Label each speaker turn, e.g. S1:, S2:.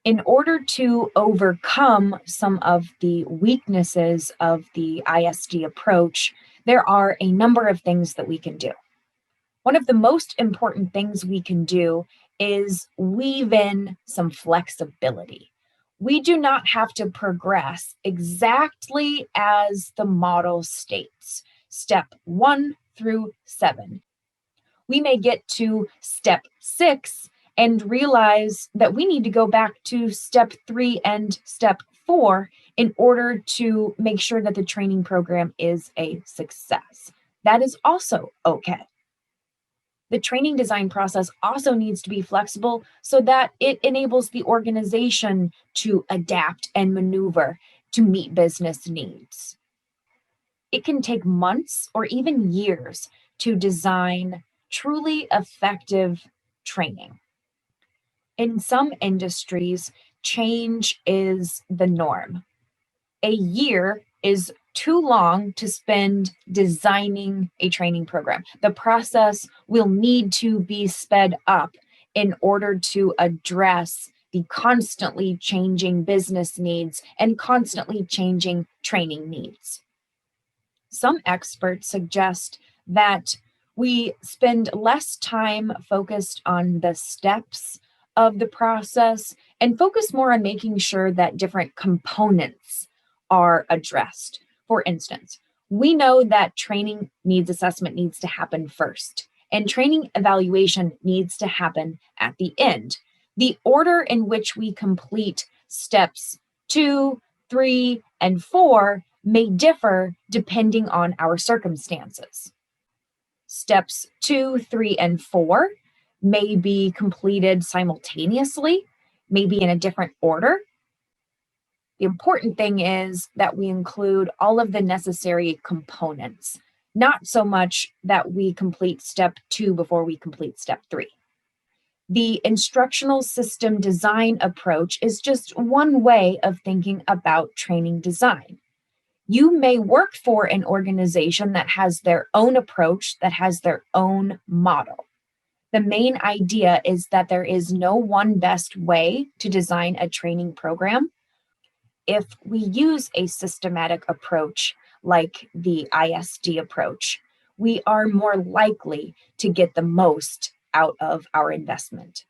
S1: In order to overcome some of the weaknesses of the ISD approach, there are a number of things that we can do. One of the most important things we can do is weave in some flexibility. We do not have to progress exactly as the model states, step 1 through 7. We may get to step 6 and realize that we need to go back to step 3 and step 4 in order to make sure that the training program is a success. That is also okay. The training design process also needs to be flexible so that it enables the organization to adapt and maneuver to meet business needs. It can take months or even years to design truly effective training. In some industries, change is the norm. A year is too long to spend designing a training program. The process will need to be sped up in order to address the constantly changing business needs and constantly changing training needs. Some experts suggest that we spend less time focused on the steps of the process and focus more on making sure that different components are addressed. For instance, we know that training needs assessment needs to happen first, and training evaluation needs to happen at the end. The order in which we complete steps 2, 3, and 4 may differ depending on our circumstances. Steps 2, 3, and 4 may be completed simultaneously, maybe in a different order. The important thing is that we include all of the necessary components, not so much that we complete step 2 before we complete step 3. The instructional system design approach is just one way of thinking about training design. You may work for an organization that has their own approach, that has their own model. The main idea is that there is no one best way to design a training program. If we use a systematic approach like the ISD approach, we are more likely to get the most out of our investment.